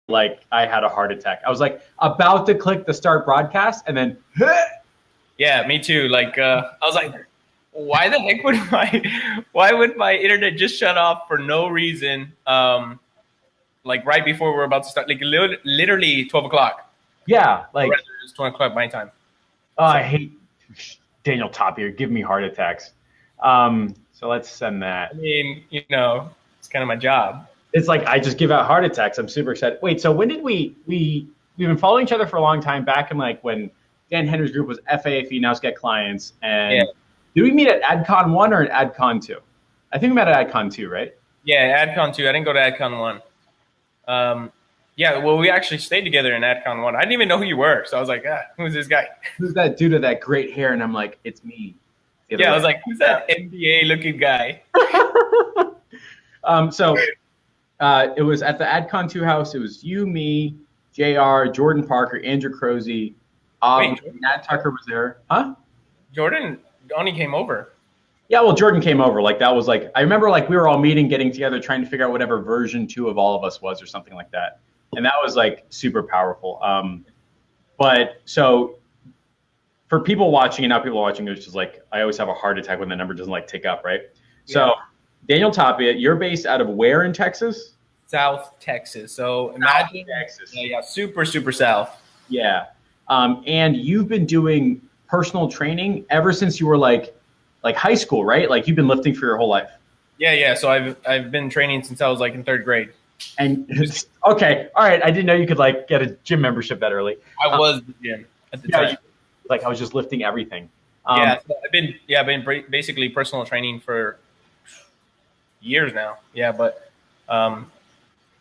like I had a heart attack. I was like about to click the start broadcast and then Yeah, me too. Like I was like, why the heck would my internet just shut off for no reason? Like right before we're about to start, like literally 12 o'clock. yeah, like It's 12 o'clock my time. I hate Daniel Tapia. Give me heart attacks. So let's send that. I mean, it's kind of my job. It's like I just give out heart attacks. I'm super excited. Wait, so when did we've been following each other for a long time, back in like when Dan Henry's group was FAFE, Now Get Clients, and Yeah. did we meet at AdCon 1 or at AdCon 2? I think we met at AdCon 2, right? Yeah, AdCon 2. I didn't go to AdCon 1. Yeah, well, we actually stayed together in AdCon 1. I didn't even know who you were, so I was like, who's this guy? Who's that dude with that great hair? And I'm like, it's me. Yeah, I was like, who's that NBA-looking guy? So it was at the AdCon 2 house. It was you, me, JR, Jordan Parker, Andrew Crozy. Nat Tucker was there. Huh? Jordan only came over. Yeah, well, Jordan came over. Like that was like, I remember like we were all meeting, getting together, trying to figure out whatever version 2 of all of us was or something like that. And that was like super powerful. But so for people watching and now people watching, it's just like, I always have a heart attack when the number doesn't like tick up, right? Yeah. So Daniel Tapia, you're based out of where in Texas? South Texas. So imagine Texas. Yeah, super, super south. Yeah. And you've been doing personal training ever since you were like high school, right? Like you've been lifting for your whole life. Yeah. So I've been training since I was like in 3rd grade. And okay, all right. I didn't know you could like get a gym membership that early. I was the gym at the time. Like I was just lifting everything. So I've been basically personal training for years now. Yeah, but out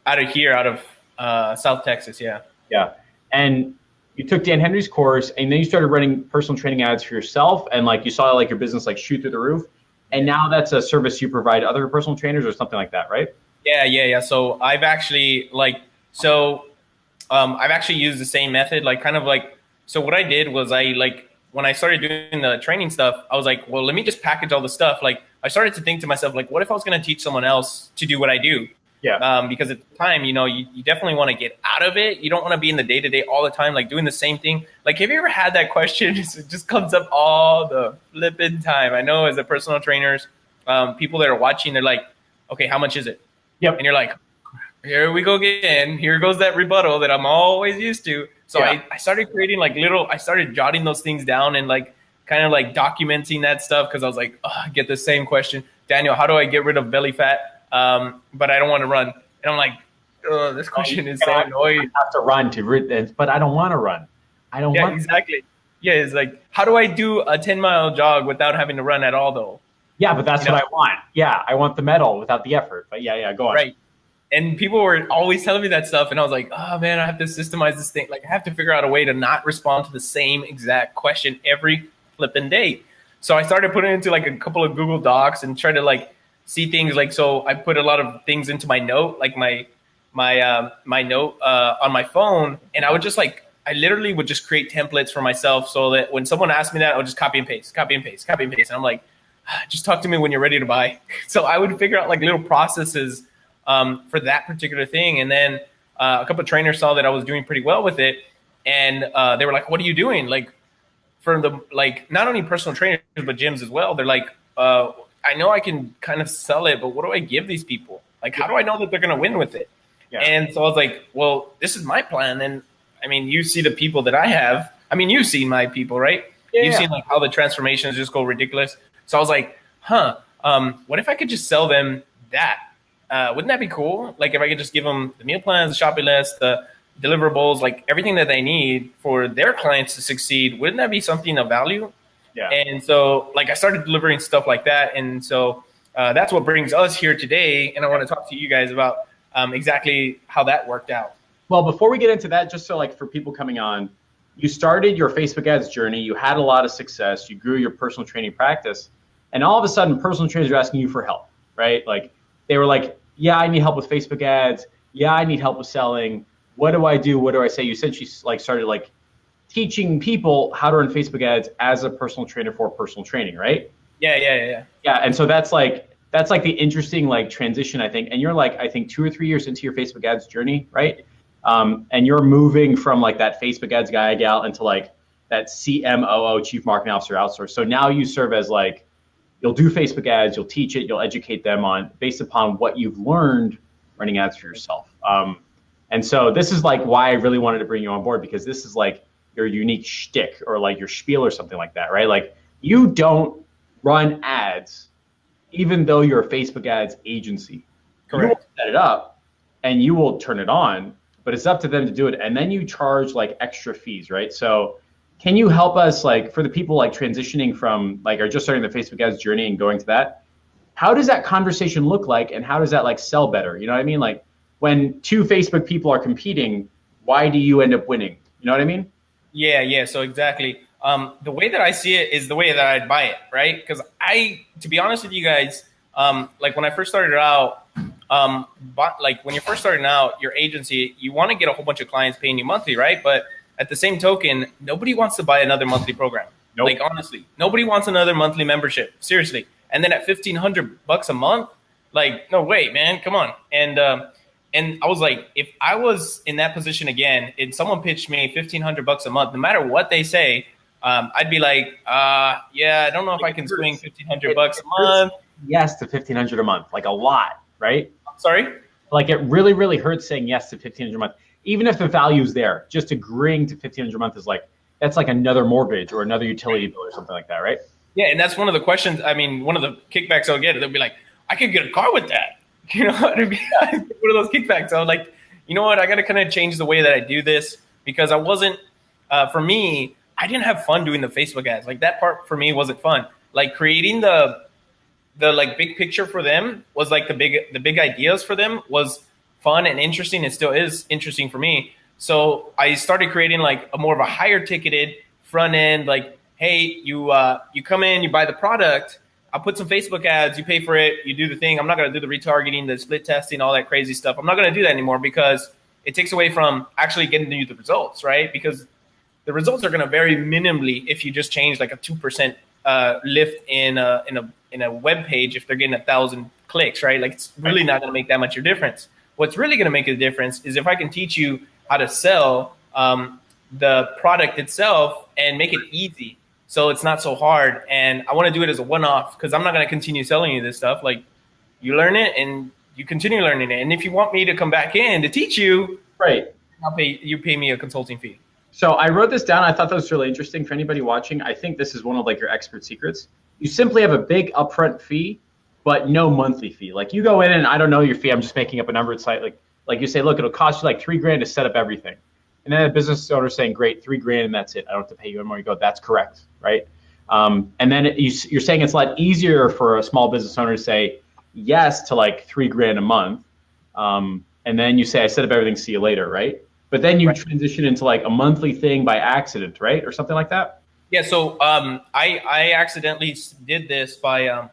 of South Texas. Yeah. Yeah, and you took Dan Henry's course, and then you started running personal training ads for yourself, and like you saw like your business like shoot through the roof. And now that's a service you provide other personal trainers or something like that, right? Yeah. So I've actually I've actually used the same method, like kind of like, so what I did was when I started doing the training stuff, I was like, well, let me just package all the stuff. Like I started to think to myself, like, what if I was going to teach someone else to do what I do? Yeah. Because at the time, you definitely want to get out of it. You don't want to be in the day-to-day all the time, like doing the same thing. Like, have you ever had that question? It just comes up all the flipping time. I know as a personal trainers, people that are watching, they're like, okay, how much is it? Yep. And you're like, here we go again. Here goes that rebuttal that I'm always used to. So yeah. I started creating I started jotting those things down and like kind of like documenting that stuff because I was like, I get the same question. Daniel, how do I get rid of belly fat? But I don't want to run. And I'm like, this question is so annoying. I have to run but I don't want to run. I don't want exactly. Yeah, it's like, how do I do a 10-mile jog without having to run at all though? Yeah, but that's what I want. Yeah, I want the medal without the effort. But yeah, go on. Right. And people were always telling me that stuff. And I was like, oh man, I have to systemize this thing. Like I have to figure out a way to not respond to the same exact question every flipping day. So I started putting it into like a couple of Google Docs and try to like see things like, so I put a lot of things into my note, like my note on my phone. And I would just I literally would just create templates for myself so that when someone asked me that, I would just copy and paste. And I'm like, just talk to me when you're ready to buy. So I would figure out like little processes for that particular thing. And then a couple of trainers saw that I was doing pretty well with it. And they were like, what are you doing? Like for the, not only personal trainers, but gyms as well. They're like, I know I can kind of sell it, but what do I give these people? Like, how do I know that they're going to win with it? Yeah. And so I was like, well, this is my plan. And I mean, you see the people that I have. I mean, you've seen my people, right? Yeah, you've seen like how the transformations just go ridiculous. So I was like, what if I could just sell them that? Wouldn't that be cool? Like if I could just give them the meal plans, the shopping list, the deliverables, like everything that they need for their clients to succeed. Wouldn't that be something of value? Yeah. And so like I started delivering stuff like that. And so that's what brings us here today. And I want to talk to you guys about exactly how that worked out. Well, before we get into that, just so like for people coming on, you started your Facebook ads journey. You had a lot of success. You grew your personal training practice. And all of a sudden, personal trainers are asking you for help, right? Like they were like, yeah, I need help with Facebook ads. Yeah, I need help with selling. What do I do? What do I say? You essentially like started like teaching people how to run Facebook ads as a personal trainer for personal training, right? Yeah. Yeah, and so that's like the interesting like transition, I think. And you're like, I think 2 or 3 years into your Facebook ads journey, right? and you're moving from like that Facebook ads guy gal into like that CMOO, Chief Marketing Officer outsource. So now you serve as like, you'll do Facebook ads, you'll teach it, you'll educate them on based upon what you've learned running ads for yourself. And so this is like why I really wanted to bring you on board, because this is like your unique shtick or like your spiel or something like that, right? Like you don't run ads, even though you're a Facebook ads agency. Correct. You will set it up and you will turn it on, but it's up to them to do it. And then you charge like extra fees, right? So can you help us, like for the people like transitioning from like are just starting the Facebook ads journey and going to that? How does that conversation look like, and how does that like sell better? You know what I mean? Like when two Facebook people are competing, why do you end up winning? You know what I mean? Yeah. So exactly. The way that I see it is the way that I'd buy it, right? Because to be honest with you guys, like when I first started out, like when you're first starting out your agency, you want to get a whole bunch of clients paying you monthly, right? But at the same token, nobody wants to buy another monthly program. Nope. Like honestly, nobody wants another monthly membership. Seriously. And then at $1,500 a month, like no way, man, come on. And I was like, if I was in that position again, and someone pitched me $1,500 a month, no matter what they say, I'd be like, yeah, I don't know if I can swing $1,500 a month. Yes to $1,500 a month, like a lot, right? Sorry? Like it really, really hurts saying yes to $1,500 a month, even if the value's there. Just agreeing to $1,500 a month is like, that's like another mortgage or another utility bill or something like that, right? Yeah, and that's one of the questions. I mean, one of the kickbacks I'll get, they'll be like, I could get a car with that. You know, it'd be one of those kickbacks. I was like, you know what? I got to kind of change the way that I do this, because I wasn't, for me, I didn't have fun doing the Facebook ads. Like that part for me wasn't fun. Like creating the like big picture for them was like the big ideas for them was fun and interesting. It still is interesting for me. So I started creating like a more of a higher ticketed front end, like, hey, you come in, you buy the product, I'll put some Facebook ads, you pay for it, you do the thing. I'm not going to do the retargeting, the split testing, all that crazy stuff. I'm not going to do that anymore, because it takes away from actually getting you the results, right? Because the results are going to vary minimally if you just change like a 2% lift in a web page if they're getting 1,000 clicks, right? Like it's really not going to make that much of a difference. What's really going to make a difference is if I can teach you how to sell the product itself and make it easy, so it's not so hard. And I want to do it as a one-off, because I'm not going to continue selling you this stuff. Like you learn it and you continue learning it. And if you want me to come back in to teach you, right, you pay me a consulting fee. So I wrote this down. I thought that was really interesting for anybody watching. I think this is one of like your expert secrets. You simply have a big upfront fee, but no monthly fee. Like you go in and I don't know your fee. I'm just making up a number. It's like you say, look, it'll cost you like $3,000 to set up everything. And then the business owner saying, great, $3,000 and that's it. I don't have to pay you anymore. You go, that's correct, right? And then you're saying it's a lot easier for a small business owner to say yes to like $3,000 a month. And then you say, I set up everything, see you later, right? But then you transition into like a monthly thing by accident, right? Or something like that? Yeah, so I accidentally did this by,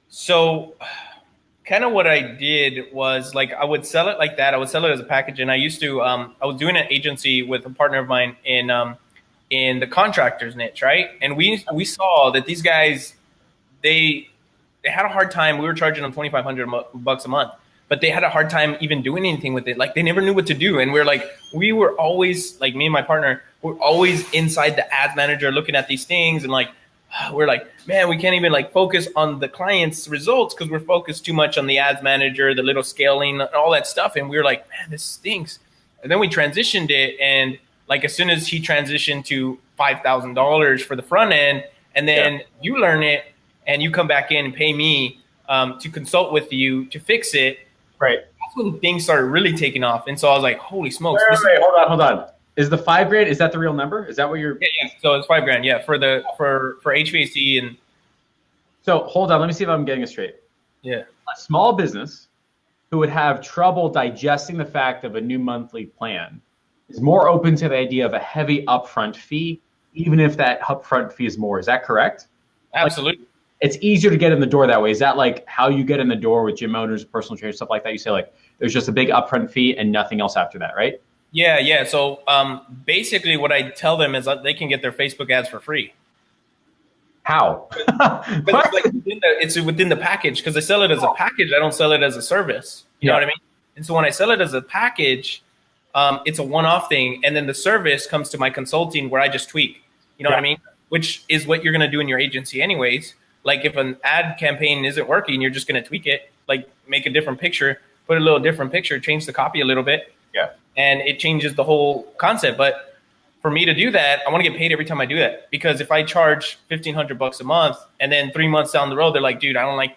so kind of what I did was like I would sell it like that. I would sell it as a package, and I used to. I was doing an agency with a partner of mine in the contractors niche, right? And we saw that these guys they had a hard time. We were charging them $2,500 a month, but they had a hard time even doing anything with it. Like they never knew what to do, and we were always like me and my partner were always inside the ads manager looking at these things, and like. We're like, man, we can't even like focus on the client's results because we're focused too much on the ads manager, the little scaling, and all that stuff. And we were like, man, this stinks. And then we transitioned it. And like, as soon as he transitioned to $5,000 for the front end, and then you learn it and you come back in and pay me to consult with you to fix it. Right. That's when things started really taking off. And so I was like, holy smokes. Wait, hold on. Is the $5,000, is that the real number? Is that what you're? Yeah. So it's $5,000. Yeah, for HVAC and. So hold on, let me see if I'm getting it straight. Yeah. A small business who would have trouble digesting the fact of a new monthly plan is more open to the idea of a heavy upfront fee, even if that upfront fee is more. Is that correct? Absolutely. Like, it's easier to get in the door that way. Is that like how you get in the door with gym owners, personal trainers, stuff like that? You say like, there's just a big upfront fee and nothing else after that, right? Yeah. So basically what I tell them is that they can get their Facebook ads for free. How? But it's within the package, because I sell it as a package. I don't sell it as a service. You know what I mean? And so when I sell it as a package, it's a one-off thing. And then the service comes to my consulting where I just tweak, you know what I mean? Which is what you're going to do in your agency anyways. Like if an ad campaign isn't working, you're just going to tweak it, like make a different picture, put a little different picture, change the copy a little bit. Yeah. And it changes the whole concept. But for me to do that, I want to get paid every time I do that. Because if I charge $1,500 a month and then 3 months down the road, they're like, dude, I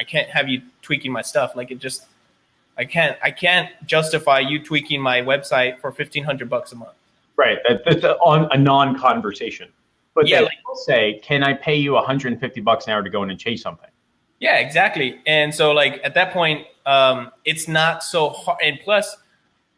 can't have you tweaking my stuff. Like I can't justify you tweaking my website for $1,500 a month. Right. That's a non-conversation. But yeah, they will say, can I pay you $150 an hour to go in and change something? Yeah, exactly. And so like at that point, it's not so hard. And plus,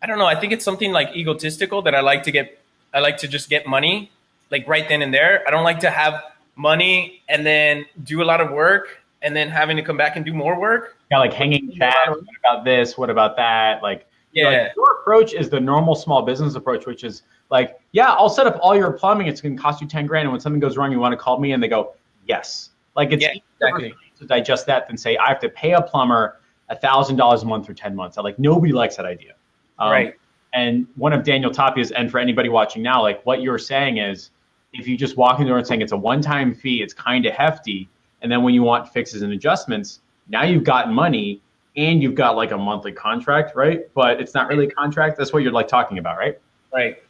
I don't know, I think it's something like egotistical that I like to just get money like right then and there. I don't like to have money and then do a lot of work and then having to come back and do more work. Yeah, like hanging chat. What about this? What about that? Like, yeah. Like your approach is the normal small business approach, which is like, yeah, I'll set up all your plumbing. It's going to cost you 10 grand. And when something goes wrong, you want to call me, and they go, yes. Like it's exactly to digest that than say, I have to pay a plumber $1,000 a month for 10 months. Like nobody likes that idea. Right. And one of Daniel Tapia's, and for anybody watching now, like what you're saying is, if you just walk in the door and saying it's a one-time fee, it's kind of hefty. And then when you want fixes and adjustments, now you've got money and you've got like a monthly contract, right? But it's not really a contract. That's what you're like talking about, right? Right.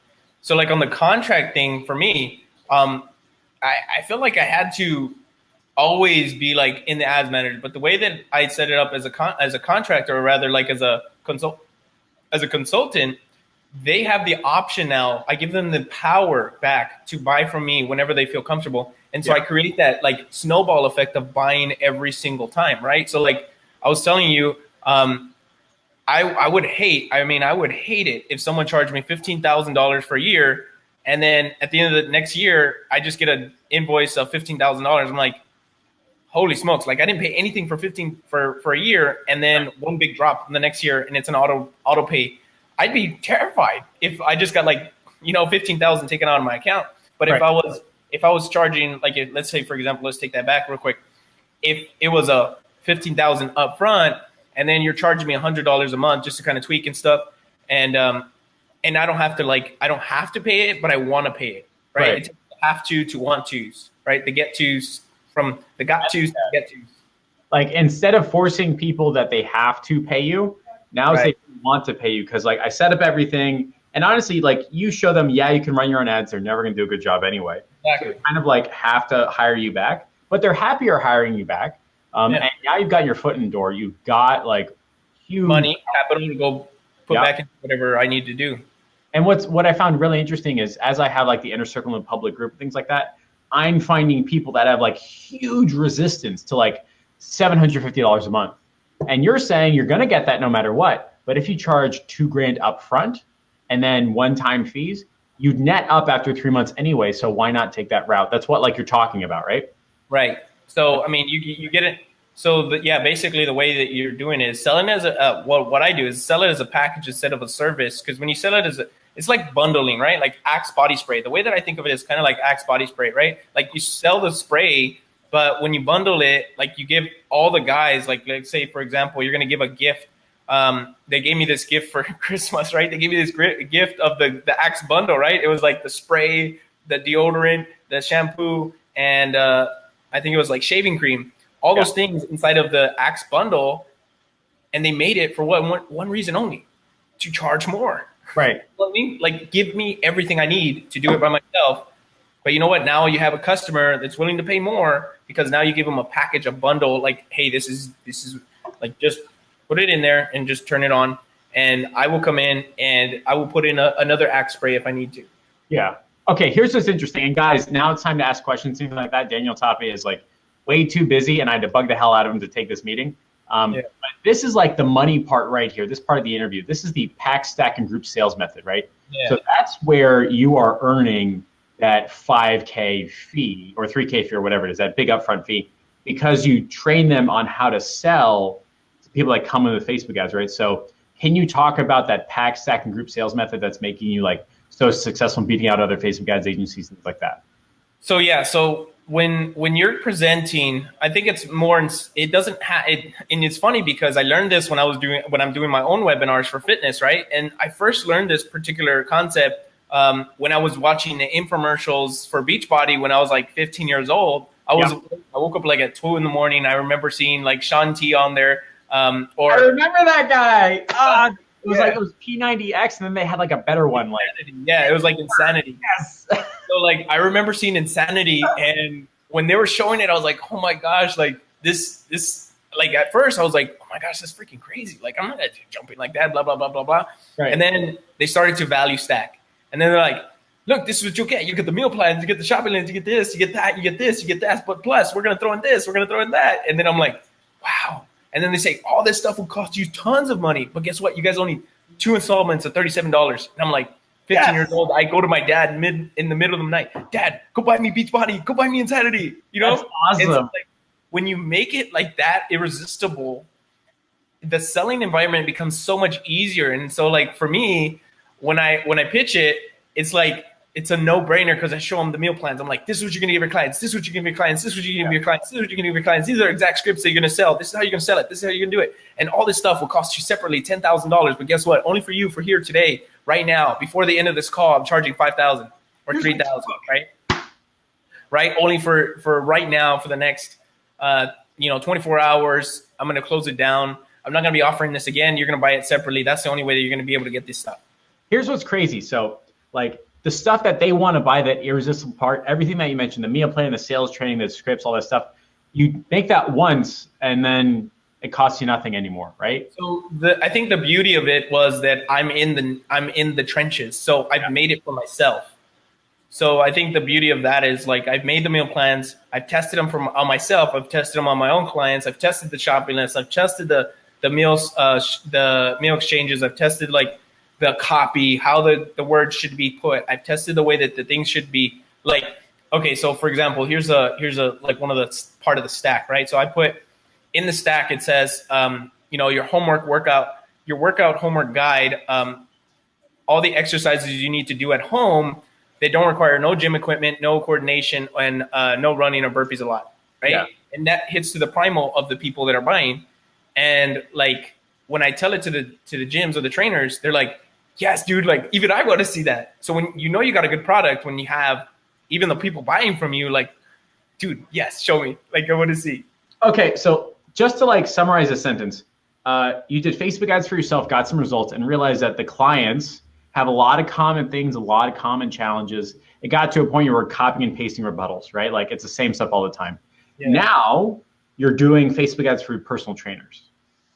So like on the contract thing for me, I feel like I had to always be like in the ads manager, but the way that I set it up as a contractor, or rather like as a consultant, they have the option now. I give them the power back to buy from me whenever they feel comfortable. And so I create that like snowball effect of buying every single time, right? So like I was telling you, I would hate it if someone charged me $15,000 for a year, and then at the end of the next year, I just get an invoice of $15,000. I'm like, holy smokes! Like I didn't pay anything for a year, and then one big drop in the next year, and it's an auto pay. I'd be terrified if I just got like 15,000 taken out of my account. But if I was charging, like, let's say, for example, let's take that back real quick. If it was a 15,000 up front, and then you're charging me $100 a month just to kind of tweak and stuff, and I don't have to pay it, but I want to pay it, right? It's have to want tos, right? The get tos from the got tos to get tos. Like instead of forcing people that they have to pay you, now they want to pay you because like I set up everything. And honestly, like you show them, yeah, you can run your own ads. They're never going to do a good job anyway. Exactly. So they kind of like have to hire you back, but they're happier hiring you back. And now you've got your foot in the door. You've got like huge money, capital to go put back into whatever I need to do. And what I found really interesting is as I have like the inner circle and public group, things like that, I'm finding people that have like huge resistance to like $750 a month. And you're saying you're going to get that no matter what. But if you charge $2,000 up front and then one-time fees, you'd net up after 3 months anyway. So why not take that route? That's what like you're talking about, right? Right. So, I mean, you get it. So, basically the way that you're doing it is selling as what I do is sell it as a package instead of a service. Because when you sell it it's like bundling, right? Like Axe body spray. The way that I think of it is kind of like Axe body spray, right? Like you sell the spray, but when you bundle it, like you give all the guys, like let's say, for example, you're going to give a gift. They gave me this gift for Christmas, right? They gave me this gift of the Axe bundle, right? It was like the spray, the deodorant, the shampoo, and I think it was like shaving cream. All those things inside of the Axe bundle, and they made it for one reason only, to charge more. Right. You know what I mean? Like, give me everything I need to do it by myself. But you know what? Now you have a customer that's willing to pay more because now you give them a package, a bundle. Like, hey, this is like just put it in there and just turn it on, and I will come in and I will put in another Axe spray if I need to. Yeah. Okay. Here's what's interesting. And guys, now it's time to ask questions, things like that. Daniel Tapia is like way too busy, and I had to bug the hell out of him to take this meeting. But this is like the money part right here. This part of the interview. This is the pack, stack, and group sales method, right? Yeah. So that's where you are earning that $5K fee or $3K fee or whatever it is, that big upfront fee, because you train them on how to sell to people that come with the Facebook ads, right? So can you talk about that pack, stack, and group sales method that's making you like so successful in beating out other Facebook ads agencies, things like that? So when you're presenting, I think it's more. It doesn't have it, and it's funny because I learned this when I'm doing my own webinars for fitness, right? And I first learned this particular concept when I was watching the infomercials for Beachbody when I was like 15 years old. I woke up like at 2 in the morning. I remember seeing like Shaun T on there. I remember that guy. It was like it was P90X, and then they had like a better one. Like it was like Insanity. Yes. So like I remember seeing Insanity, and when they were showing it, I was like, oh my gosh, like this. Like at first, I was like, oh my gosh, that's freaking crazy. Like I'm not jumping like that, blah blah blah blah blah. Right. And then they started to value stack, and then they're like, look, this is what you'll get. You get the meal plans, you get the shopping list, you get this, you get that, you get this, you get that. But plus, we're gonna throw in this, we're gonna throw in that, and then I'm like, wow. And then they say all this stuff will cost you tons of money, but guess what? You guys only need 2 installments of $37. And I'm like, 15 years old. I go to my dad in the middle of the night. Dad, go buy me Beachbody. Go buy me Insanity. You know, that's awesome. So, like, when you make it like that irresistible, the selling environment becomes so much easier. And so, like for me, when I pitch it, it's like it's a no-brainer because I show them the meal plans. I'm like, this is what you're gonna give your clients. This is what you're gonna give your clients. This is what you're gonna give your clients. This is what you're gonna give your clients. These are exact scripts that you're gonna sell. This is how you're gonna sell it. This is how you're gonna do it. And all this stuff will cost you separately $10,000. But guess what? Only for you for here today, right now, before the end of this call, I'm charging $5,000 or $3,000, right? Right? Only for right now, for the next 24 hours, I'm gonna close it down. I'm not gonna be offering this again. You're gonna buy it separately. That's the only way that you're gonna be able to get this stuff. Here's what's crazy. So like the stuff that they want to buy, that irresistible part, everything that you mentioned, the meal plan, the sales training, the scripts, all that stuff, you make that once and then it costs you nothing anymore, right? So I think the beauty of it was that I'm in the trenches. So I've made it for myself. So I think the beauty of that is like I've made the meal plans, I've tested them on myself, I've tested them on my own clients, I've tested the shopping list, I've tested the meals, the meal exchanges, I've tested like the copy, how the words should be put. I've tested the way that the things should be like. Okay, so for example, here's a like one of the part of the stack, right? So I put in the stack, it says, your workout homework guide, all the exercises you need to do at home. They don't require no gym equipment, no coordination, and no running or burpees a lot, right? Yeah. And that hits to the primal of the people that are buying. And like when I tell it to the gyms or the trainers, they're like, yes, dude, like even I want to see that. So when you know you got a good product, when you have even the people buying from you, like, dude, yes, show me. Like I want to see. Okay, so just to like summarize this sentence, you did Facebook ads for yourself, got some results, and realized that the clients have a lot of common things, a lot of common challenges. It got to a point you were copying and pasting rebuttals, right? Like it's the same stuff all the time. Yeah. Now you're doing Facebook ads for personal trainers.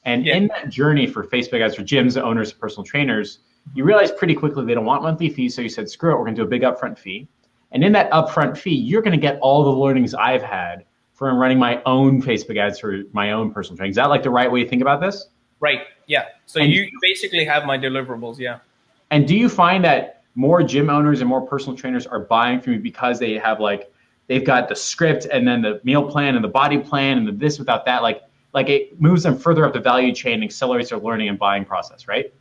And in that journey for Facebook ads for gyms, owners, personal trainers, you realize pretty quickly they don't want monthly fees. So you said, screw it, we're going to do a big upfront fee. And in that upfront fee, you're going to get all the learnings I've had from running my own Facebook ads for my own personal training. Is that like the right way to think about this? Right. Yeah. So you basically have my deliverables. Yeah. And do you find that more gym owners and more personal trainers are buying from you because they have like, they've got the script and then the meal plan and the body plan and the this without that, like it moves them further up the value chain and accelerates their learning and buying process, right?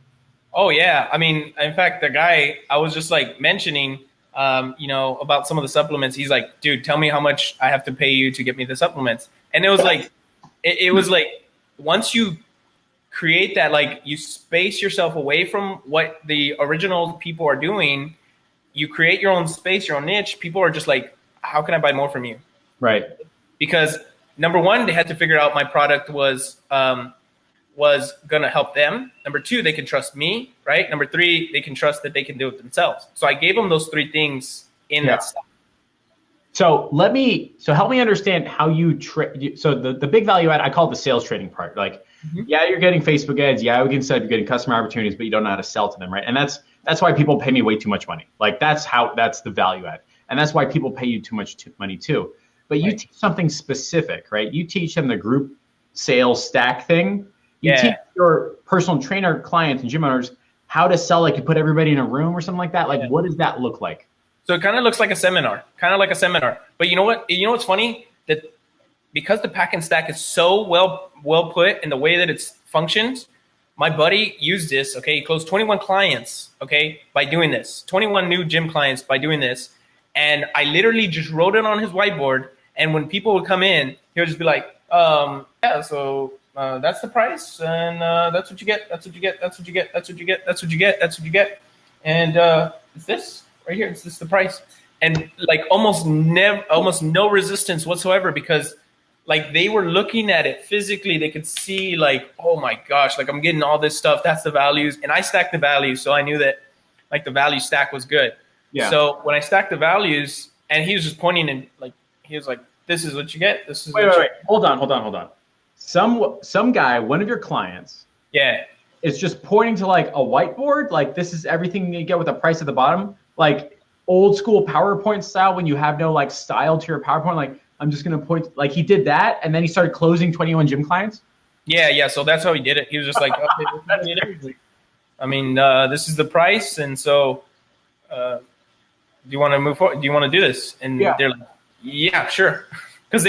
Oh yeah. I mean, in fact, the guy I was just like mentioning, about some of the supplements, he's like, dude, tell me how much I have to pay you to get me the supplements. And it was like, it was like, once you create that, like you space yourself away from what the original people are doing, you create your own space, your own niche. People are just like, how can I buy more from you? Right. Because number one, they had to figure out my product was going to help them. Number two, they can trust me, right? Number three, they can trust that they can do it themselves. So I gave them those three things in that stuff. So help me understand how you so the big value add, I call it the sales training part. Like, yeah, you're getting Facebook ads. Yeah, we can say you're getting customer opportunities, but you don't know how to sell to them, right? And that's why people pay me way too much money. Like that's the value add. And that's why people pay you too much money too. But you teach something specific, right? You teach them the group sales stack thing. You teach your personal trainer clients and gym owners how to sell, like you put everybody in a room or something like that. Like, what does that look like? So it kind of looks like a seminar, But you know what? You know what's funny? That because the pack and stack is so well put in the way that it functions, my buddy used this. Okay, he closed 21 clients. Okay, by doing this, 21 new gym clients by doing this, and I literally just wrote it on his whiteboard. And when people would come in, he would just be like, yeah, so that's the price, and that's what you get. That's what you get. That's what you get. That's what you get. That's what you get. That's what you get. And it's this right here. It's this the price. And like almost no resistance whatsoever, because like they were looking at it physically. They could see like, oh my gosh, like I'm getting all this stuff. That's the values. And I stacked the values. So I knew that like the value stack was good. Yeah. So when I stacked the values, and he was just pointing and like, he was like, this is what you get. This is wait. Hold on. Some guy, one of your clients, is just pointing to like a whiteboard. Like this is everything you get with a price at the bottom. Like old school PowerPoint style when you have no like style to your PowerPoint. Like I'm just going to point, like he did that. And then he started closing 21 gym clients. Yeah. So that's how he did it. He was just like, okay, I mean, this is the price. And so, do you want to move forward? Do you want to do this? And they're like, yeah, sure. Because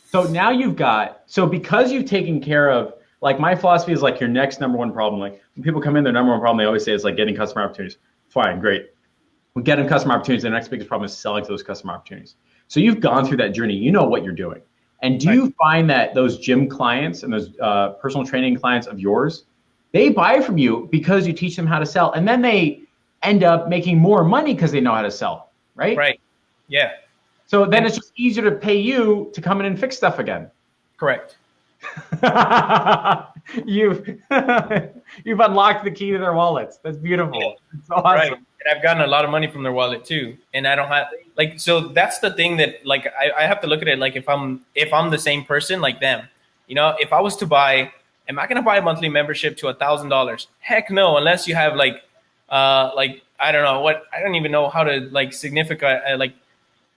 So now you've got, so because you've taken care of, like my philosophy is like your next number one problem. Like when people come in, their number one problem, they always say is like getting customer opportunities. Fine, great. We get them customer opportunities. The next biggest problem is selling to those customer opportunities. So you've gone through that journey. You know what you're doing. And do you find that those gym clients and those personal training clients of yours, they buy from you because you teach them how to sell, and then they end up making more money because they know how to sell, right? Right. Yeah. So then it's just easier to pay you to come in and fix stuff again. Correct. You've unlocked the key to their wallets. That's beautiful. Yeah. It's awesome. Right. And I've gotten a lot of money from their wallet too. And I don't have like, so that's the thing that like, I have to look at it. Like if I'm the same person like them, you know, if I was to buy, am I going to buy a monthly membership to $1,000? Heck no, unless you have like, I don't know what, I don't even know how to like significant, like,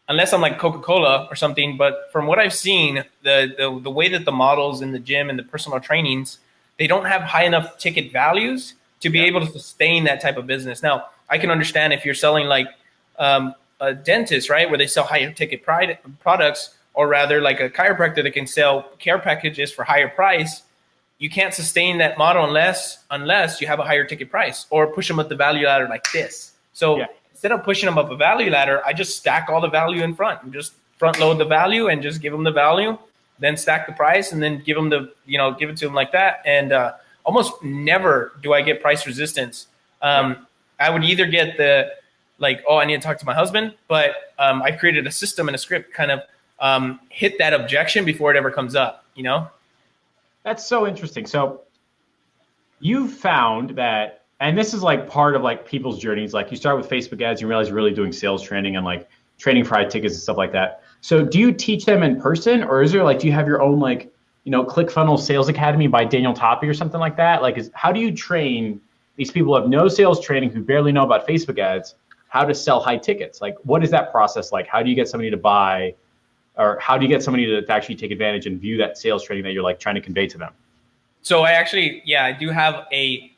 unless I'm like Coca-Cola or something. But from what I've seen, the way that the models in the gym and the personal trainings, they don't have high enough ticket values to be able to sustain that type of business. Now, I can understand if you're selling like a dentist, right, where they sell higher ticket products, or rather like a chiropractor that can sell care packages for higher price. You can't sustain that model unless you have a higher ticket price or push them up the value ladder like this. So instead of pushing them up a value ladder, I just stack all the value in front and just front load the value and just give them the value, then stack the price and then give them give it to them like that. And almost never do I get price resistance. I would either get the like, oh, I need to talk to my husband, but I created a system and a script kind of hit that objection before it ever comes up, you know? That's so interesting. So you've found that, and this is like part of like people's journeys. Like you start with Facebook ads, you realize you're really doing sales training and like training for high tickets and stuff like that. So do you teach them in person, or is there like, do you have your own like, ClickFunnels Sales Academy by Daniel Toppy or something like that? Like, how do you train these people who have no sales training, who barely know about Facebook ads, how to sell high tickets? Like, what is that process like? How do you get somebody to buy, or how do you get somebody to actually take advantage and view that sales training that you're like trying to convey to them? So I actually, I do have a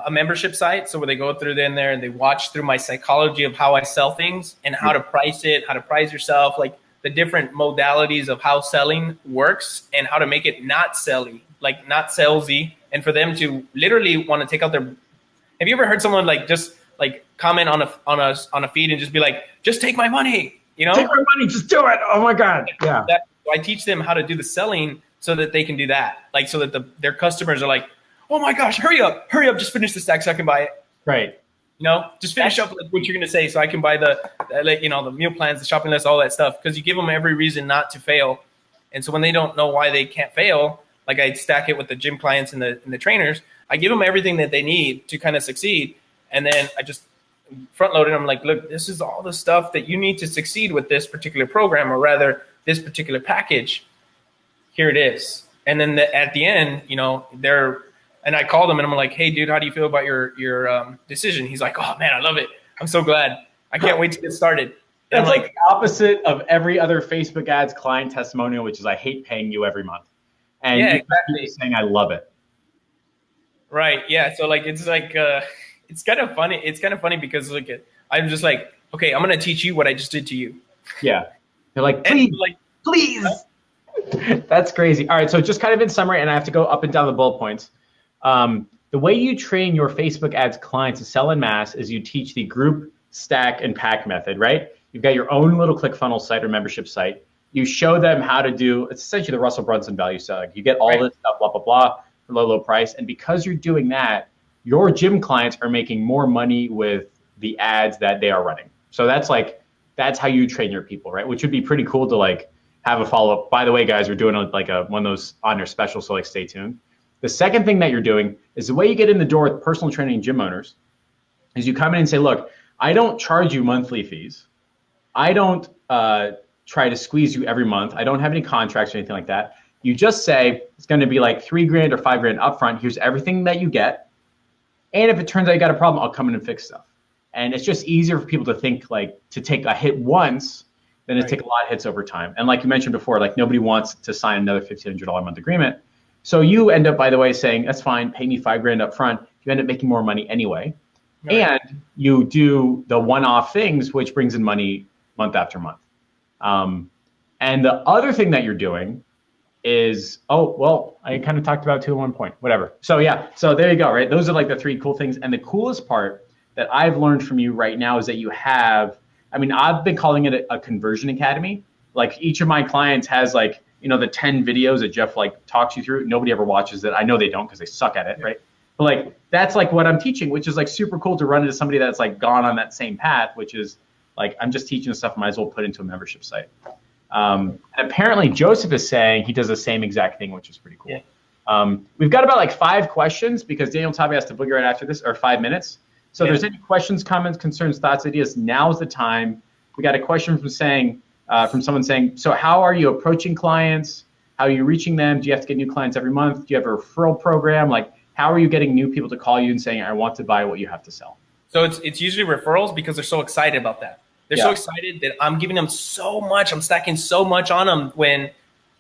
membership site. So where they go through in there and they watch through my psychology of how I sell things and how to price it, how to price yourself, like the different modalities of how selling works and how to make it not selly, like not salesy, and for them to literally want to take out their. Have you ever heard someone like just like comment on a feed and just be like, just take my money, you know? Take my money, just do it. Oh my God. Yeah. I teach them how to do the selling so that they can do that. Like so that their customers are like, oh my gosh, hurry up, just finish the stack so I can buy it. Right. Just finish up like what you're going to say so I can buy the meal plans, the shopping list, all that stuff. Because you give them every reason not to fail. And so when they don't know why they can't fail, like I stack it with the gym clients and the trainers, I give them everything that they need to kind of succeed. And then I just front load it. I'm like, look, this is all the stuff that you need to succeed with this particular program, or rather this particular package. Here it is. And then at the end, and I called him and I'm like, hey, dude, how do you feel about your decision? He's like, oh, man, I love it. I'm so glad. I can't wait to get started. That's like the opposite of every other Facebook ads client testimonial, which is I hate paying you every month. And exactly saying I love it. Right. Yeah. So like it's like it's kind of funny. It's kind of funny because like I'm just like, okay, I'm gonna teach you what I just did to you. Yeah. They're like, please, please. That's crazy. All right. So just kind of in summary, and I have to go up and down the bullet points. The way you train your Facebook ads clients to sell en masse is you teach the group, stack, and pack method, right? You've got your own little ClickFunnels site or membership site. You show them how to do, it's essentially the Russell Brunson value selling. You get all this stuff, blah, blah, blah, for low, low price. And because you're doing that, your gym clients are making more money with the ads that they are running. So that's how you train your people, right? Which would be pretty cool to like have a follow-up. By the way, guys, we're doing one of those on your special, so like stay tuned. The second thing that you're doing is the way you get in the door with personal training gym owners is you come in and say, look, I don't charge you monthly fees. I don't try to squeeze you every month. I don't have any contracts or anything like that. You just say it's going to be like $3,000 or $5,000 upfront. Here's everything that you get. And if it turns out you got a problem, I'll come in and fix stuff. And it's just easier for people to think like to take a hit once than to take a lot of hits over time. And like you mentioned before, like nobody wants to sign another $1,500 a month agreement. So you end up, by the way, saying, that's fine, pay me $5,000 up front. You end up making more money anyway. Right. And you do the one-off things, which brings in money month after month. And the other thing that you're doing is, I kind of talked about two at one point, whatever. So yeah, so there you go, right? Those are like the three cool things. And the coolest part that I've learned from you right now is that you have, I've been calling it a conversion academy. Like each of my clients has like, the 10 videos that Jeff like talks you through. Nobody ever watches it. I know they don't because they suck at it, right? But like, that's like what I'm teaching, which is like super cool to run into somebody that's like gone on that same path, which is like, I'm just teaching the stuff I might as well put into a membership site. And apparently Joseph is saying he does the same exact thing, which is pretty cool. Yeah. We've got about like 5 questions because Daniel Tabi has to boogie right after this, or 5 minutes. So if there's any questions, comments, concerns, thoughts, ideas, now's the time. We got a question from someone saying, so how are you approaching clients? How are you reaching them? Do you have to get new clients every month? Do you have a referral program? Like, how are you getting new people to call you and saying, I want to buy what you have to sell? So it's usually referrals because they're so excited about that. They're so excited that I'm giving them so much. I'm stacking so much on them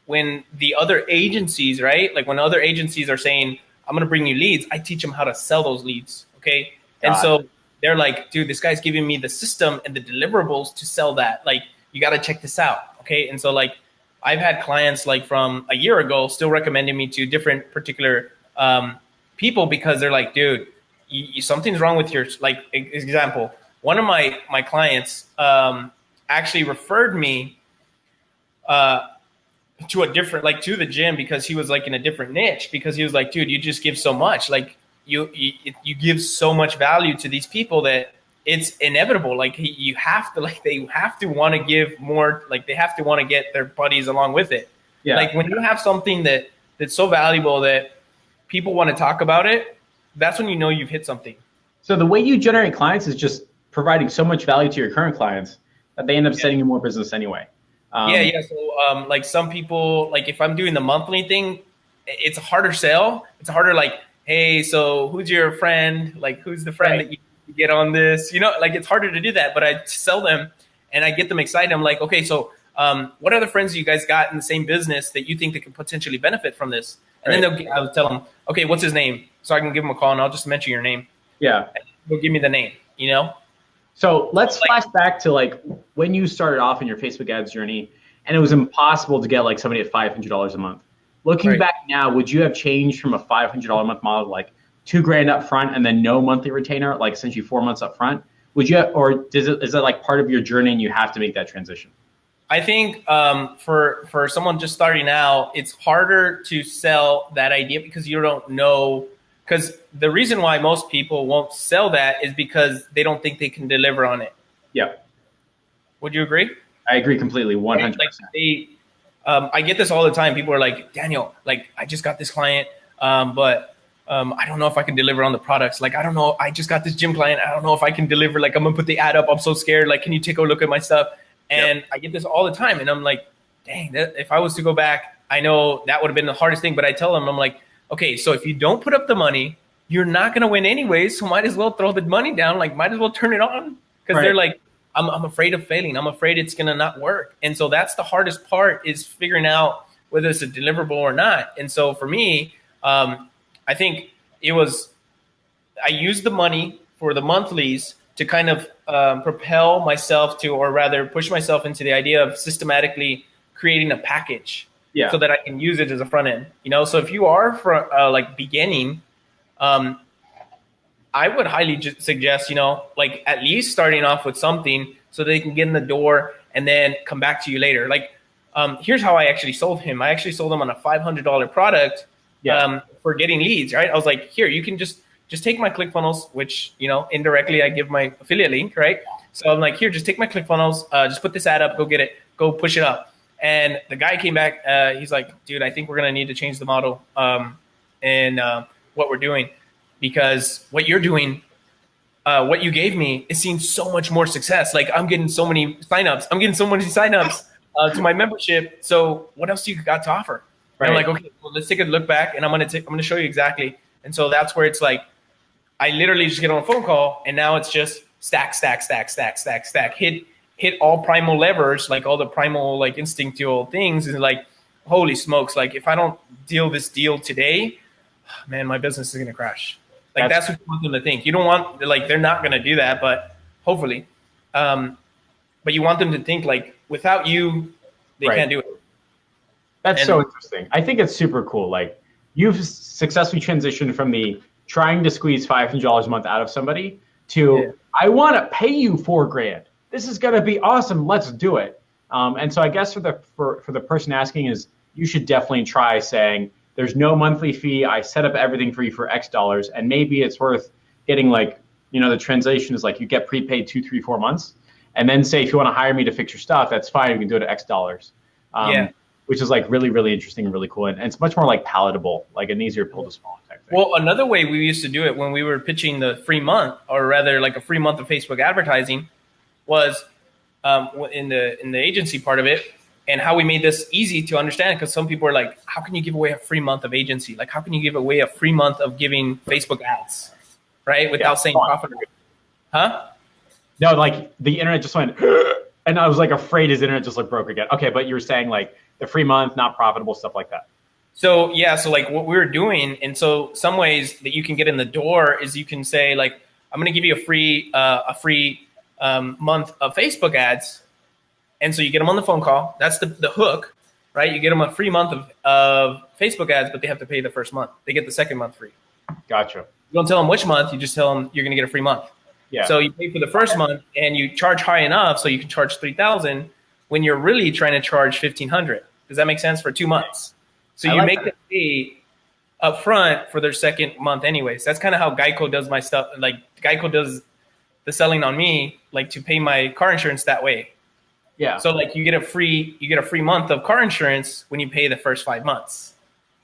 when the other agencies, right? Like when other agencies are saying, I'm going to bring you leads, I teach them how to sell those leads. Okay. And so they're like, dude, this guy's giving me the system and the deliverables to sell that. Like, you got to check this out. Okay. And so like, I've had clients like from a year ago still recommending me to different particular people because they're like, dude, something's wrong with your, like, example. One of my clients actually referred me to a different, like to the gym because he was like in a different niche because he was like, dude, you just give so much. Like you give so much value to these people that it's inevitable. Like you have to, like they have to want to give more, like they have to want to get their buddies along with it. Yeah. Like when you have something that's so valuable that people want to talk about it, that's when you know you've hit something. So the way you generate clients is just providing so much value to your current clients that they end up sending you more business anyway. So like some people, like if I'm doing the monthly thing, it's a harder sell. It's a harder like, hey, so who's your friend? Like who's the friend that you get on this? Like it's harder to do that, but I sell them and I get them excited. I'm like, okay, so what other friends you guys got in the same business that you think that could potentially benefit from this? And then I'll tell them, okay, what's his name? So I can give them a call and I'll just mention your name. Yeah. And they'll give me the name, So let's flash back to like when you started off in your Facebook ads journey and it was impossible to get like somebody at $500 a month. Looking back now, would you have changed from a $500 a month model, like $2,000 up front and then no monthly retainer, like essentially 4 months up front? Would you, or is it like part of your journey and you have to make that transition? I think for someone just starting out, it's harder to sell that idea because you don't know. Because the reason why most people won't sell that is because they don't think they can deliver on it. Yeah. Would you agree? I agree completely, 100%. Like I get this all the time. People are like, Daniel, like I just got this client, but I don't know if I can deliver on the products. Like, I don't know. I just got this gym client. I don't know if I can deliver. Like, I'm going to put the ad up. I'm so scared. Like, can you take a look at my stuff? And I get this all the time. And I'm like, dang, if I was to go back, I know that would have been the hardest thing. But I tell them, I'm like, okay, so if you don't put up the money, you're not going to win anyways. So might as well throw the money down. Like, might as well turn it on. Because they're like, I'm afraid of failing. I'm afraid it's going to not work. And so that's the hardest part is figuring out whether it's a deliverable or not. And so for me, I think I used the money for the monthlies to kind of propel myself to, or rather push myself into the idea of systematically creating a package so that I can use it as a front end. So if you are like beginning, I would highly suggest, like at least starting off with something so they can get in the door and then come back to you later. Like, here's how I actually sold him. I actually sold him on a $500 product for getting leads, right? I was like, here, you can just take my ClickFunnels, which, indirectly I give my affiliate link, right? So I'm like, here, just take my ClickFunnels, just put this ad up, go get it, go push it up. And the guy came back, he's like, dude, I think we're going to need to change the model and what we're doing, because what you're doing, what you gave me is seeing so much more success. Like, I'm getting so many signups. To my membership. So what else do you got to offer? Right. I'm like, okay, well, let's take a look back, and I'm gonna show you exactly. And so that's where it's like, I literally just get on a phone call, and now it's just stack, hit all primal levers, like all the primal, like instinctual things, and like, holy smokes, like if I don't deal this deal today, man, my business is gonna crash. Like that's what you want them to think. You don't want, like, they're not gonna do that, but hopefully, but you want them to think like, without you, they can't do it. That's so interesting. I think it's super cool. Like, you've successfully transitioned from the trying to squeeze $500 a month out of somebody to, I want to pay you $4,000. This is going to be awesome. Let's do it. And so I guess for the person asking is, you should definitely try saying, there's no monthly fee. I set up everything for you for X dollars. And maybe it's worth getting, like, the translation is like, you get prepaid 2, 3, 4 months. And then say, if you want to hire me to fix your stuff, that's fine. We can do it at X dollars. Which is like really, really interesting and really cool. And it's much more like palatable, like an easier pill to swallow type thing. Well, another way we used to do it when we were pitching the free month, or rather like a free month of Facebook advertising, was in the agency part of it, and how we made this easy to understand. Because some people are like, how can you give away a free month of agency? Like, how can you give away a free month of giving Facebook ads, right? Without saying profit. Huh? No, like the internet just went, and I was like afraid his internet just like broke again. Okay, but you were saying like the free month, not profitable, stuff like that. So so like what we were doing, and so some ways that you can get in the door is you can say like, I'm going to give you a free month of Facebook ads, and so you get them on the phone call. That's the hook, right? You get them a free month of Facebook ads, but they have to pay the first month. They get the second month free. Gotcha. You don't tell them which month. You just tell them you're going to get a free month. Yeah. So you pay for the first month, and you charge high enough so you can charge $3,000 when you're really trying to charge $1,500. Does that make sense for 2 months? So you make them pay up front for their second month anyways. That's kind of how Geico does my stuff. Like, Geico does the selling on me, like, to pay my car insurance that way. Yeah. So like you get a free month of car insurance when you pay the first 5 months.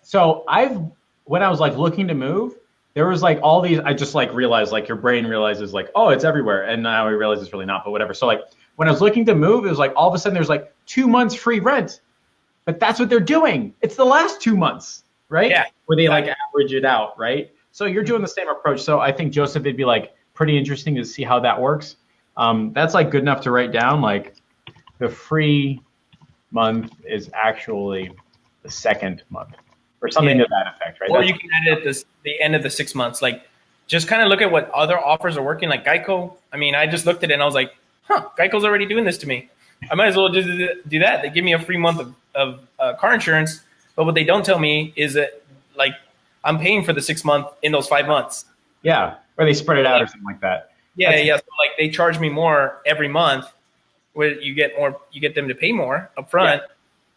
So when I was like looking to move, there was like all these, I just like realized, like your brain realizes like, oh, it's everywhere. And now I realize it's really not, but whatever. So like when I was looking to move, it was like all of a sudden there's like 2 months free rent, but that's what they're doing. It's the last 2 months, right? Yeah. Where they like average it out, right? So you're doing the same approach. So I think, Joseph, it'd be like pretty interesting to see how that works. That's like good enough to write down. Like, the free month is actually the second month, or something to that effect, right? Or you can add it at the end of the 6 months. Like, just kind of look at what other offers are working, like Geico. I mean, I just looked at it and I was like, Geico's already doing this to me. I might as well just do that. They give me a free month of car insurance, but what they don't tell me is that, like, I'm paying for the 6 month in those 5 months. Yeah, or they spread it out or something like that. Yeah. So like they charge me more every month, where you get them to pay more up front,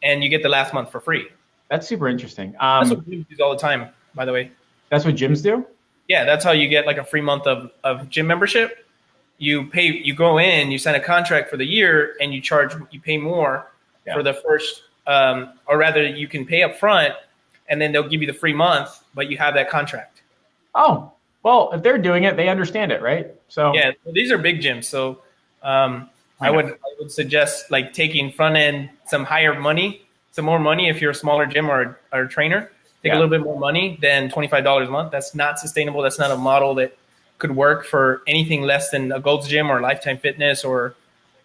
and you get the last month for free. That's super interesting. That's what gyms do all the time, by the way. That's what gyms do? Yeah, that's how you get like a free month of gym membership. You go in, you sign a contract for the year, and you pay more for the first, or rather you can pay up front, and then they'll give you the free month, but you have that contract. Oh, well, if they're doing it, they understand it, right? So yeah, these are big gyms. So I would suggest like taking front end some more money if you're a smaller gym or a trainer. Take a little bit more money than $25 a month. That's not sustainable. That's not a model that could work for anything less than a Gold's Gym or Lifetime Fitness, or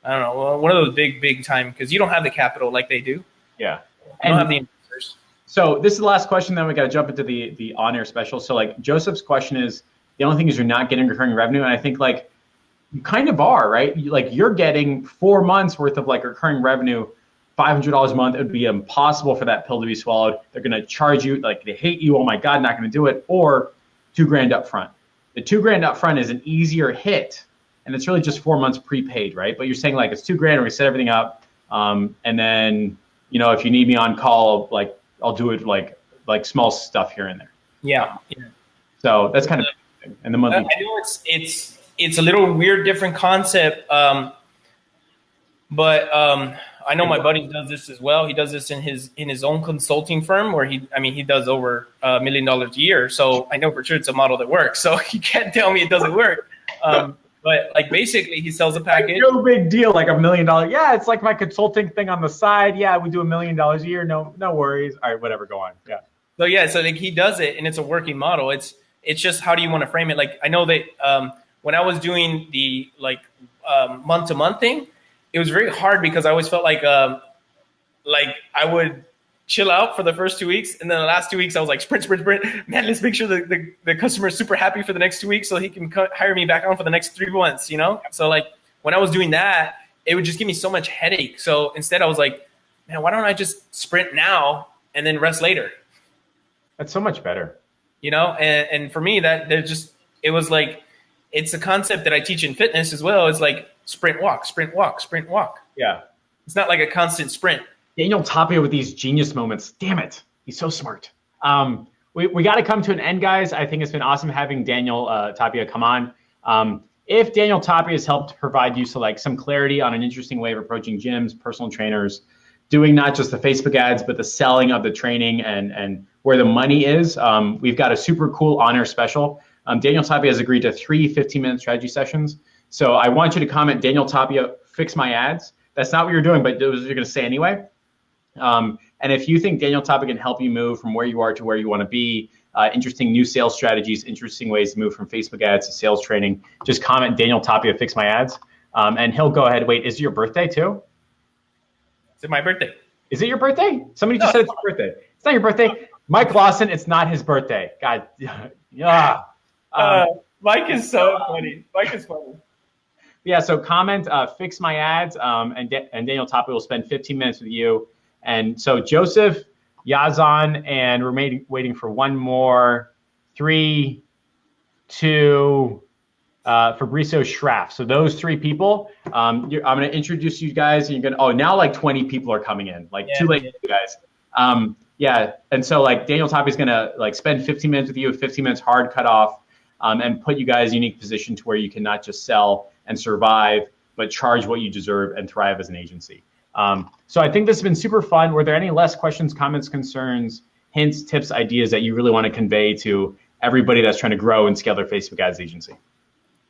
I don't know, one of those big time, because you don't have the capital like they do. Yeah. You don't have the investors. So this is the last question, then we got to jump into the on-air special. So like Joseph's question is, the only thing is you're not getting recurring revenue. And I think like you kind of are, right? You're getting 4 months worth of like recurring revenue, $500 a month. It would be impossible for that pill to be swallowed. They're going to charge you, like they hate you. Oh my God, not going to do it. Or $2,000 up front. The $2,000 up front is an easier hit and it's really just 4 months prepaid, right? But you're saying like it's $2,000, we're gonna set everything up, and then if you need me on call, like I'll do it like small stuff here and there. Yeah. So that's kind of, and the monthly. I know it's a little weird, different concept, but I know my buddy does this as well. He does this in his own consulting firm where he does over $1 million a year. So I know for sure it's a model that works. So you can't tell me it doesn't work. But like basically he sells a package. No big deal, like $1 million. Yeah, it's like my consulting thing on the side. Yeah, we do $1 million a year. No worries. All right, whatever, go on. Yeah. So like he does it and it's a working model. It's just how do you want to frame it? Like I know that when I was doing the month to month thing, it was very hard because I always felt like I would chill out for the first 2 weeks, and then the last 2 weeks I was like sprint. Man, let's make sure the customer is super happy for the next 2 weeks so he can hire me back on for the next 3 months. So like when I was doing that, it would just give me so much headache. So instead I was like, man, why don't I just sprint now and then rest later? That's so much better. And for me it was like, it's a concept that I teach in fitness as well. It's like sprint, walk, sprint, walk, sprint, walk. Yeah. It's not like a constant sprint. Daniel Tapia with these genius moments. Damn it. He's so smart. We got to come to an end, guys. I think it's been awesome having Daniel Tapia come on. If Daniel Tapia has helped provide you some clarity on an interesting way of approaching gyms, personal trainers, doing not just the Facebook ads, but the selling of the training and where the money is, we've got a super cool on-air special. Daniel Tapia has agreed to 3 15-minute strategy sessions. So I want you to comment, Daniel Tapia, fix my ads. That's not what you're doing, but it was what you're going to say anyway. And if you think Daniel Tapia can help you move from where you are to where you want to be, interesting new sales strategies, interesting ways to move from Facebook ads to sales training, just comment, Daniel Tapia, fix my ads. And he'll go ahead. Wait, is it your birthday too? Is it my birthday? Is it your birthday? Somebody just said it's your birthday. It's not your birthday. Mike Lawson, it's not his birthday. God, yeah. Mike is so funny. Mike is funny. Yeah, so comment, fix my ads, and Daniel Tapia will spend 15 minutes with you. And so Joseph, Yazan, and we're waiting for one more. 3, 2, Fabrizio Schraff. So those 3 people, I'm going to introduce you guys. And you're going to, now like 20 people are coming in. Too late for you guys. Yeah, and so Daniel Tapia is going to spend 15 minutes with you, 15 minutes hard cut off, and put you guys in a unique position to where you can not just sell and survive, but charge what you deserve and thrive as an agency. So I think this has been super fun. Were there any last questions, comments, concerns, hints, tips, ideas that you really want to convey to everybody that's trying to grow and scale their Facebook ads agency?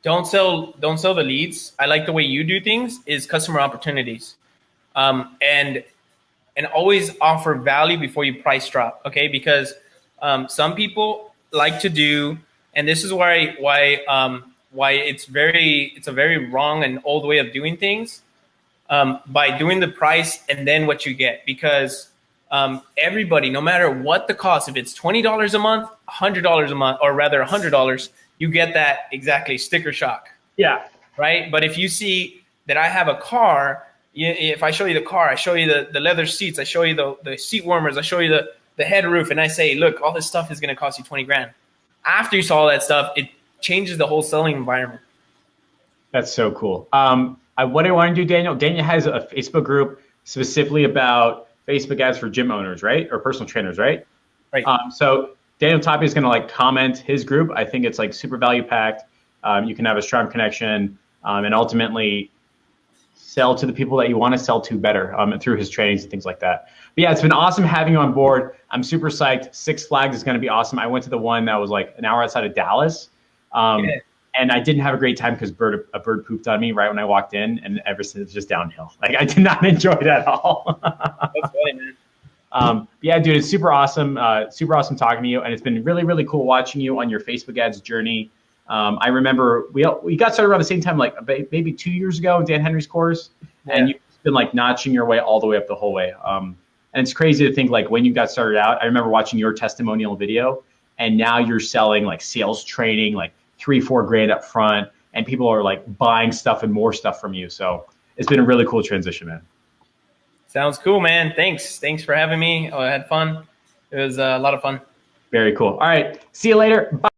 Don't sell the leads. I like the way you do things is customer opportunities. And always offer value before you price drop. Okay. Because, some people like to do, and this is why it's a very wrong and old way of doing things, by doing the price and then what you get, because everybody, no matter what the cost, if it's $20 a month, $100 a month, or rather $100, you get that exactly sticker shock. Yeah. Right. But if you see that I have a car, if I show you the car, I show you the leather seats, I show you the seat warmers, I show you the head roof, and I say, look, all this stuff is going to cost you 20 grand. After you saw all that stuff, it changes the whole selling environment. That's so cool. What I want to do, Daniel has a Facebook group specifically about Facebook ads for gym owners, right? Or personal trainers, right? Right. So Daniel Tapia is going to comment his group. I think it's super value packed. You can have a strong connection, and ultimately sell to the people that you want to sell to better through his trainings and things like that. But yeah, it's been awesome having you on board. I'm super psyched. Six Flags is going to be awesome. I went to the one that was an hour outside of Dallas. And I didn't have a great time because a bird pooped on me right when I walked in, and ever since it's just downhill. I did not enjoy it at all. That's funny, man. Yeah, dude, it's super awesome. Super awesome talking to you, and it's been really, really cool watching you on your Facebook ads journey. I remember we got started around the same time, maybe 2 years ago in Dan Henry's course, and you've been notching your way all the way up the whole way. And it's crazy to think when you got started out. I remember watching your testimonial video, and now you're selling sales training, $3-4 grand up front, and people are buying stuff and more stuff from you. So it's been a really cool transition, man. Sounds cool, man. Thanks for having me. I had fun. It was a lot of fun. Very cool. All right. See you later. Bye.